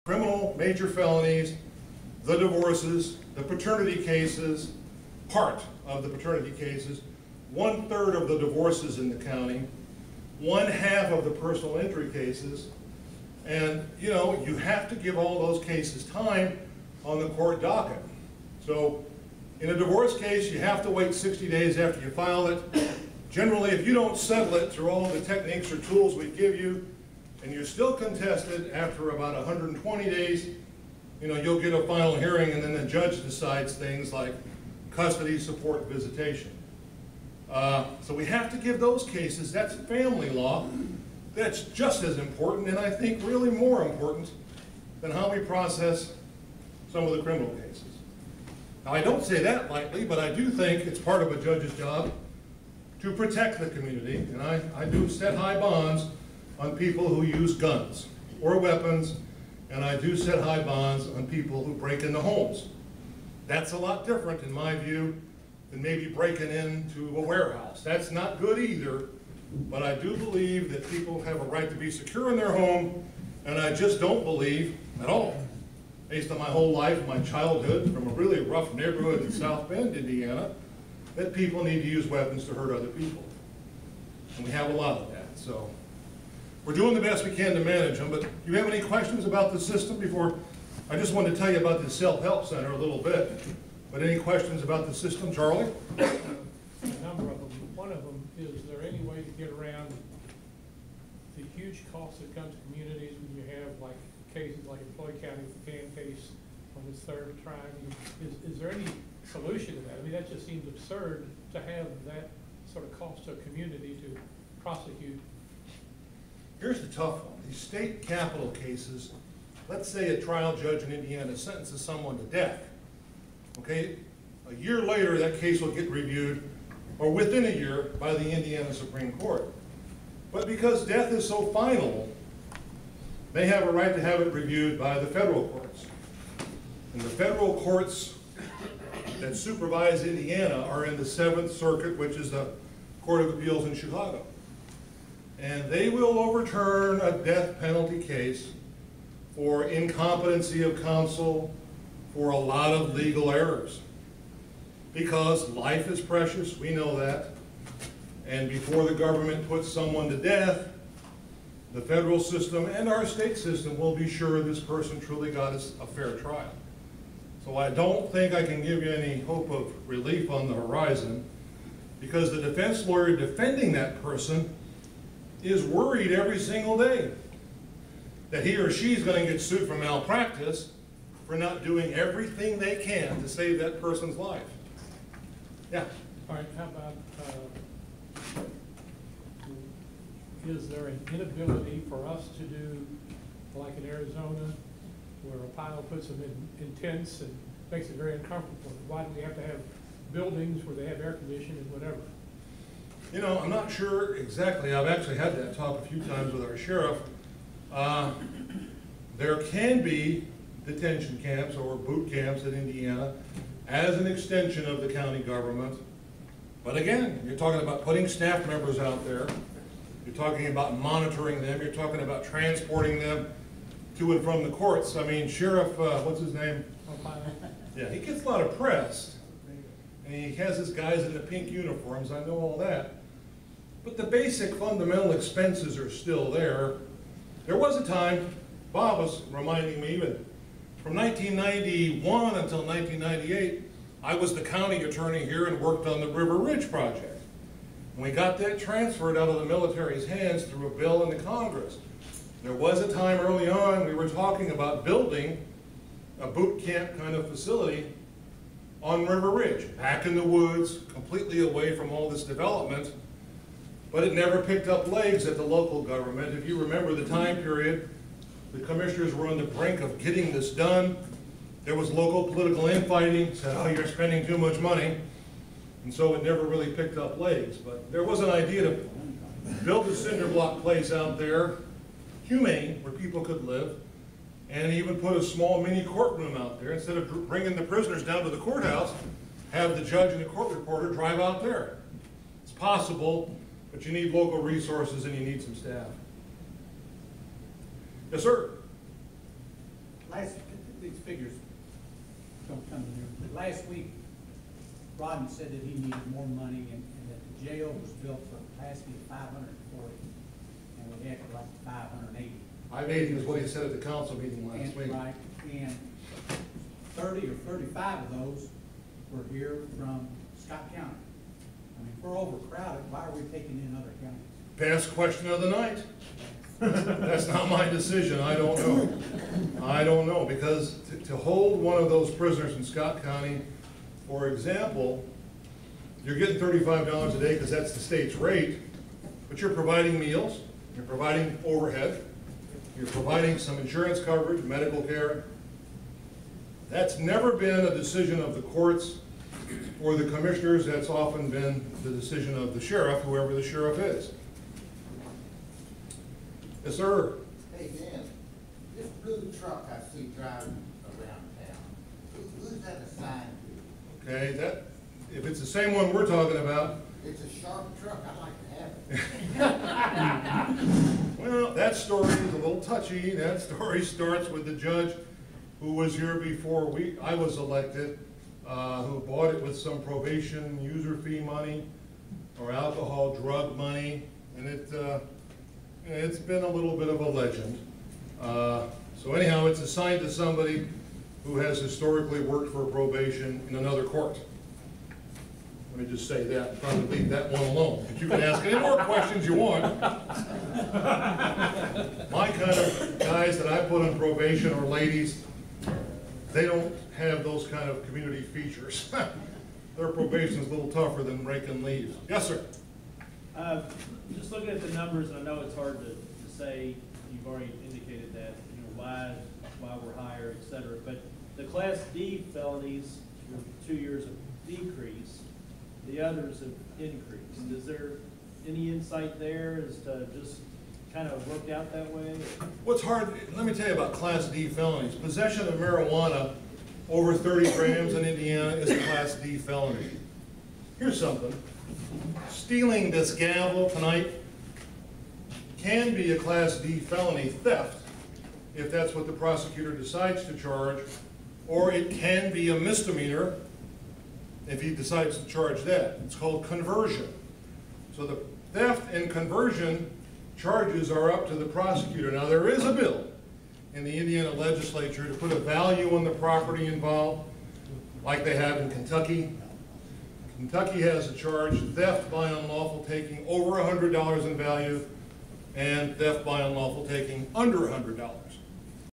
criminal major felonies, the divorces, the paternity cases, part of the paternity cases, 1/3 of the divorces in the county, 1/2 of the personal injury cases, and you know, you have to give all those cases time on the court docket. So in a divorce case, you have to wait 60 days after you file it. Generally, if you don't settle it through all the techniques or tools we give you, and you're still contested after about 120 days, you know, you'll get a final hearing and then the judge decides things like custody, support, visitation. So we have to give those cases, that's family law. That's just as important, and I think really more important than how we process some of the criminal cases. Now, I don't say that lightly, but I do think it's part of a judge's job to protect the community, and I do set high bonds on people who use guns or weapons, and I do set high bonds on people who break into homes. That's a lot different, in my view, than maybe breaking into a warehouse. That's not good either, but I do believe that people have a right to be secure in their home, and I just don't believe at all, based on my whole life, my childhood, from a really rough neighborhood in South Bend, Indiana, that people need to use weapons to hurt other people. And we have a lot of that, so we're doing the best we can to manage them, but do you have any questions about the system before? I just wanted to tell you about the self-help center a little bit, but any questions about the system, Charlie? A number of them. One of them, is there any way to get around the huge costs that come to communities when you have like cases like in Floyd County, the Can case on its third trial? Is there any solution to that? I mean, that just seems absurd to have that sort of cost to a community to prosecute. Here's the tough one. These state capital cases, let's say a trial judge in Indiana sentences someone to death. Okay, a year later that case will get reviewed, or within a year, by the Indiana Supreme Court. But because death is so final, they have a right to have it reviewed by the federal courts. And the federal courts that supervise Indiana are in the 7th Circuit, which is the Court of Appeals in Chicago. And they will overturn a death penalty case for incompetency of counsel, for a lot of legal errors. Because life is precious, we know that. And before the government puts someone to death, the federal system and our state system will be sure this person truly got a fair trial. So I don't think I can give you any hope of relief on the horizon, because the defense lawyer defending that person is worried every single day that he or she is going to get sued for malpractice for not doing everything they can to save that person's life. Yeah? All right, how about, is there an inability for us to do, like in Arizona, where a pile puts them in tents and makes it very uncomfortable? Why do we have to have buildings where they have air conditioning and whatever? You know, I'm not sure exactly. I've actually had that talk a few times with our sheriff. There can be detention camps or boot camps in Indiana as an extension of the county government. But again, you're talking about putting staff members out there. You're talking about monitoring them. You're talking about transporting them to and from the courts. I mean, Sheriff, what's his name? Yeah, he gets a lot of press. And he has his guys in the pink uniforms. I know all that. But the basic fundamental expenses are still there. There was a time, Bob was reminding me, that from 1991 until 1998, I was the county attorney here and worked on the River Ridge project. And we got that transferred out of the military's hands through a bill in the Congress. There was a time early on we were talking about building a boot camp kind of facility on River Ridge, back in the woods, completely away from all this development, but it never picked up legs at the local government. If you remember the time period, the commissioners were on the brink of getting this done. There was local political infighting, said, oh, you're spending too much money, and so it never really picked up legs. But there was an idea to build a cinder block place out there, humane, where people could live, and even put a small mini courtroom out there. Instead of bringing the prisoners down to the courthouse, have the judge and the court reporter drive out there. It's possible, but you need local resources and you need some staff. Yes, sir? these figures don't come in there, but last week, Rodney said that he needed more money and that the jail was built for a capacity of 540, and we had like 580. 580 is what he said at the council meeting last week. Right, and 30 or 35 of those were here from Scott County. I mean, if we're overcrowded, why are we taking in other counties? Past question of the night. That's not my decision, I don't know. I don't know, because to hold one of those prisoners in Scott County, for example, you're getting $35 a day because that's the state's rate, but you're providing meals, you're providing overhead, you're providing some insurance coverage, medical care. That's never been a decision of the courts or the commissioners. That's often been the decision of the sheriff, whoever the sheriff is. Yes, sir. Hey, Dan, this blue truck I see driving around town, who's that assigned to? Okay, that, if it's the same one we're talking about, It's a sharp truck, I'd like to have it. well, that story is a little touchy. That story starts with the judge who was here before I was elected, who bought it with some probation user fee money or alcohol drug money, and it's been a little bit of a legend. So anyhow, it's assigned to somebody who has historically worked for probation in another court. Let me just say that, and probably leave that one alone. But you can ask any more questions you want. My kind of guys that I put on probation, or ladies, they don't have those kind of community features. Their probation is a little tougher than raking leaves. Yes, sir. Just looking at the numbers, and I know it's hard to say, you've already indicated that, you know, why we're higher, et cetera, but the Class D felonies were 2 years of decrease, the others have increased. Is there any insight there as to just kind of worked out that way? What's hard, let me tell you about Class D felonies. Possession of marijuana over 30 grams in Indiana is a Class D felony. Here's something. Stealing this gavel tonight can be a Class D felony, theft, if that's what the prosecutor decides to charge, or it can be a misdemeanor if he decides to charge that. It's called conversion. So the theft and conversion charges are up to the prosecutor. Now, there is a bill in the Indiana legislature to put a value on the property involved, like they have in Kentucky. Kentucky has a charge, theft by unlawful taking over $100 in value, and theft by unlawful taking under $100.